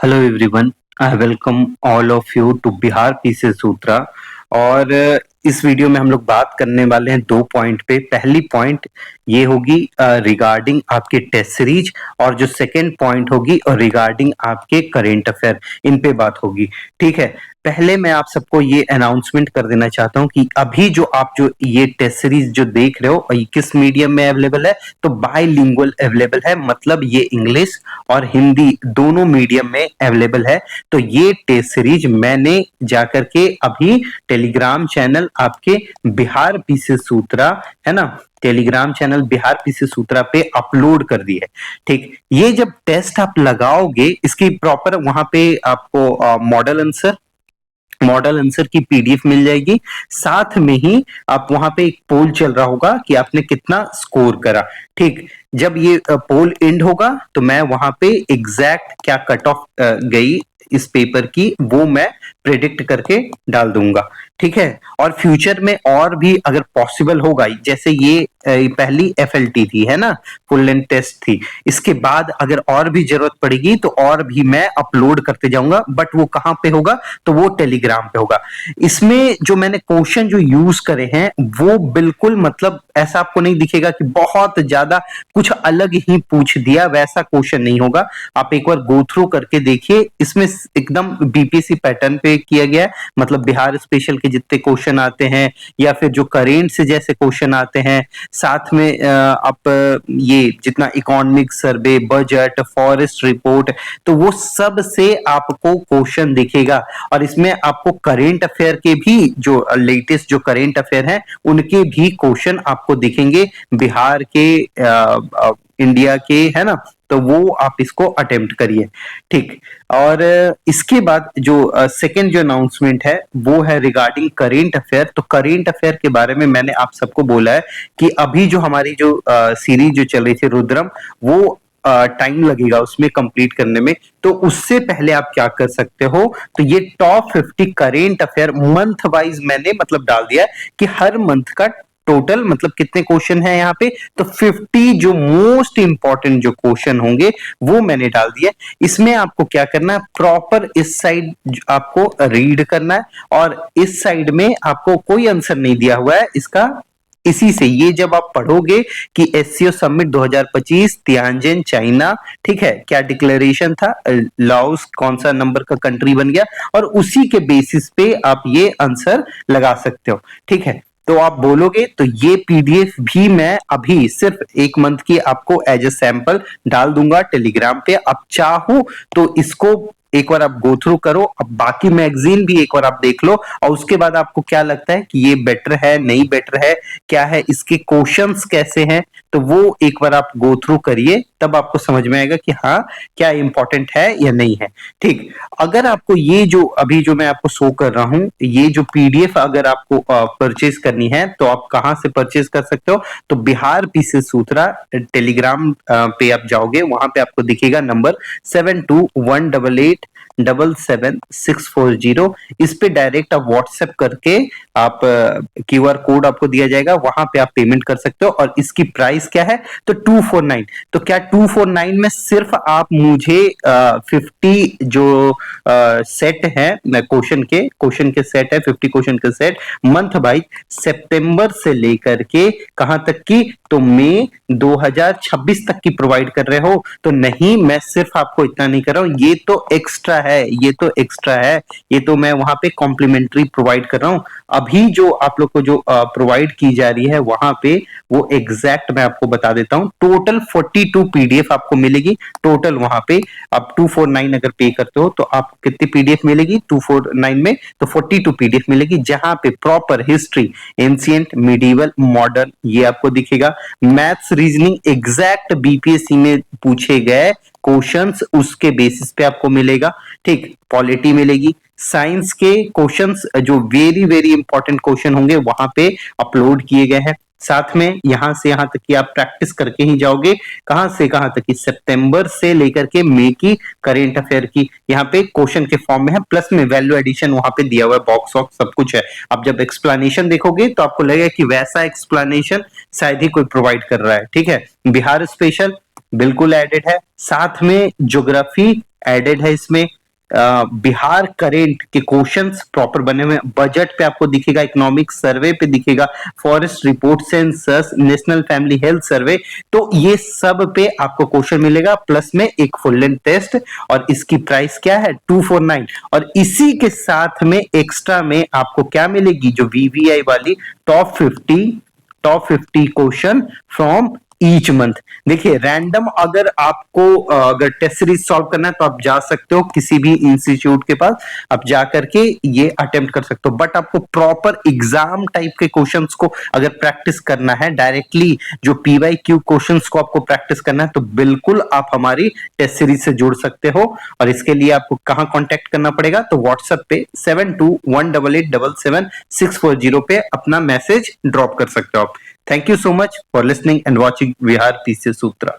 Hello everyone, I welcome all of you to Bihar PC Sutra. और इस video में हम लोग बात करने वाले हैं दो पॉइंट पे। पहली पॉइंट ये होगी रिगार्डिंग आपके टेस्ट सीरीज, और जो सेकंड पॉइंट होगी और रिगार्डिंग आपके करेंट अफेयर, इन पे बात होगी। ठीक है, पहले मैं आप सबको ये अनाउंसमेंट कर देना चाहता हूँ कि अभी जो ये टेस्ट सीरीज जो देख रहे हो, ये किस मीडियम में अवेलेबल है? तो बाइलिंगुअल अवेलेबल है, मतलब ये इंग्लिश और हिंदी दोनों मीडियम में अवेलेबल है। तो ये टेस्ट सीरीज मैंने जाकर के अभी टेलीग्राम चैनल आपके बिहार पीसी सूत्रा, है ना, टेलीग्राम चैनल बिहार पीसी सूत्रा पे अपलोड कर दी है। ठीक, ये जब टेस्ट आप लगाओगे, इसकी प्रॉपर वहां पे आपको मॉडल आंसर की पीडीएफ मिल जाएगी। साथ में ही आप वहां पे एक पोल चल रहा होगा कि आपने कितना स्कोर करा। ठीक, जब ये पोल एंड होगा तो मैं वहां पे एग्जैक्ट क्या कट ऑफ गई इस पेपर की, वो मैं प्रेडिक्ट करके डाल दूंगा। ठीक है, और फ्यूचर में और भी अगर पॉसिबल होगा, जैसे ये पहली एफएलटी थी, है ना, फुल लेंथ टेस्ट थी, इसके बाद अगर और भी जरूरत पड़ेगी तो और भी मैं अपलोड करते जाऊंगा। बट वो कहाँ पे होगा? तो वो टेलीग्राम पे होगा। इसमें जो मैंने क्वेश्चन जो यूज करे हैं वो बिल्कुल, मतलब ऐसा आपको नहीं दिखेगा कि बहुत ज्यादा कुछ अलग ही पूछ दिया, वैसा क्वेश्चन नहीं होगा। आप एक बार गो थ्रू करके देखिए, इसमें एकदम बीपीएससी पैटर्न पे किया गया है। मतलब बिहार स्पेशल के जितने क्वेश्चन आते हैं या फिर जो करेंट से जैसे क्वेश्चन आते हैं, साथ में आप ये जितना economic survey, budget, forest report, तो वो सब से आपको क्वेश्चन दिखेगा। और इसमें आपको करेंट अफेयर के भी जो लेटेस्ट जो करेंट अफेयर हैं उनके भी क्वेश्चन आपको दिखेंगे, बिहार के, इंडिया के, है ना। तो वो आप इसको अटेम्प्ट करिए। ठीक, और इसके बाद जो सेकंड जो अनाउंसमेंट है वो है रिगार्डिंग करेंट अफेयर। तो करेंट अफेयर के बारे में मैंने आप सबको बोला है कि अभी जो हमारी जो सीरीज जो चल रही थी रुद्रम, वो टाइम लगेगा उसमें कंप्लीट करने में। तो उससे पहले आप क्या कर सकते हो, तो ये top 50 current affair month wise मैंने मतलब डाल दिया है कि हर मंथ का टोटल मतलब कितने क्वेश्चन है यहाँ पे। तो 50 जो मोस्ट इंपॉर्टेंट जो क्वेश्चन होंगे वो मैंने डाल दिया। इसमें आपको क्या करना है, प्रॉपर इस साइड आपको रीड करना है, और इस साइड में आपको कोई आंसर नहीं दिया हुआ है इसका। इसी से ये जब आप पढ़ोगे कि एससीओ समिट 2025 तियानजिन चाइना, ठीक है, क्या डिक्लेरेशन था, लाओस कौन सा नंबर का कंट्री बन गया, और उसी के बेसिस पे आप ये आंसर लगा सकते हो। ठीक है, तो आप बोलोगे तो ये पीडीएफ भी मैं अभी सिर्फ एक मंथ की आपको एज ए सैंपल डाल दूंगा टेलीग्राम पे। आप चाहो तो इसको एक बार आप गो थ्रू करो, अब बाकी मैगजीन भी एक बार आप देख लो, और उसके बाद आपको क्या लगता है कि ये बेटर है, नहीं बेटर है, क्या है, इसके क्वेश्चंस कैसे हैं, तो वो एक बार आप गो थ्रू करिए, तब आपको समझ में आएगा कि हाँ क्या इंपॉर्टेंट है या नहीं है। ठीक, अगर आपको ये जो अभी जो मैं आपको शो कर रहा हूं, ये जो पीडीएफ अगर आपको परचेज करनी है तो आप कहां से परचेज कर सकते हो? तो बिहार पीसी सूत्रा टेलीग्राम पे आप जाओगे, वहां पे आपको दिखेगा नंबर 7218877640। इस पे डायरेक्ट आप व्हाट्सएप करके आप क्यूआर कोड आपको दिया जाएगा, वहां पे आप पेमेंट कर सकते हो। और इसकी प्राइस क्या है? तो 249। तो क्या 249 में सिर्फ आप मुझे 50 जो सेट है क्वेश्चन के सेट है, 50 क्वेश्चन के सेट मंथ वाइज सितंबर से लेकर के कहां तक की, तो मई 2026 तक की प्रोवाइड कर रहे हो? तो नहीं, मैं सिर्फ आपको इतना नहीं कर रहा हूं, ये तो एक्स्ट्रा है, ये तो एक्स्ट्रा है, ये तो मैं वहां पे कॉम्प्लीमेंट्री प्रोवाइड कर रहा हूं। अभी जो आप लोग को जो प्रोवाइड की जा रही है वहां पे, वो एग्जैक्ट मैं आपको बता देता हूं। टोटल 42 पीडीएफ आपको मिलेगी टोटल वहां पे। आप 249 अगर पे करते हो तो आपको कितनी पीडीएफ मिलेगी 249 में? तो 42 पीडीएफ मिलेगी, जहां पे proper history, ancient, medieval, modern, ये आपको दिखेगा। मैथ्स, रीजनिंग, एग्जैक्ट बीपीएससी में पूछे गए क्वेश्चंस उसके बेसिस पे आपको मिलेगा। ठीक, पॉलिटी मिलेगी, साइंस के क्वेश्चंस जो वेरी वेरी इंपॉर्टेंट क्वेश्चन होंगे वहां पे अपलोड किए गए हैं। साथ में यहां से यहां तक की आप प्रैक्टिस करके ही जाओगे, कहां से कहां तक की, सितंबर से लेकर के मई की करेंट अफेयर की यहाँ पे क्वेश्चन के फॉर्म में है, प्लस में वैल्यू एडिशन वहां पे दिया हुआ है, बॉक्स वॉक्स सब कुछ है। अब जब एक्सप्लेनेशन देखोगे तो आपको लगेगा कि वैसा एक्सप्लेनेशन शायद ही कोई प्रोवाइड कर रहा है। ठीक है, बिहार स्पेशल बिल्कुल एडेड है, साथ में ज्योग्राफी एडेड है इसमें। बिहार करेंट के क्वेश्चंस प्रॉपर बने हुए हैं, बजट पे आपको दिखेगा, इकोनॉमिक सर्वे पे दिखेगा, forest report census, national family health survey, तो ये सब पे आपको क्वेश्चन मिलेगा, प्लस में एक फुल लेंथ टेस्ट। और इसकी प्राइस क्या है 249। और इसी के साथ में एक्स्ट्रा में आपको क्या मिलेगी, जो वीवीआई वाली top 50 question from each month. देखिए रैंडम अगर आपको अगर टेस्ट सीरीज सॉल्व करना है तो आप जा सकते हो किसी भी इंस्टीट्यूट के पास, आप जा करके ये अटेम्प्ट कर सकते हो। बट आपको प्रॉपर एग्जाम टाइप के क्वेश्चंस को अगर प्रैक्टिस करना है, डायरेक्टली जो पीवाईक्यू क्वेश्चंस को आपको प्रैक्टिस करना है, तो बिल्कुल आप हमारी टेस्ट सीरीज से जुड़ सकते हो। और इसके लिए आपको कहां कांटेक्ट करना पड़ेगा, तो व्हाट्सएप पे 7218877640 पे अपना मैसेज ड्रॉप कर सकते हो आप। Thank you so much for listening and watching Vihar PCS Sutra.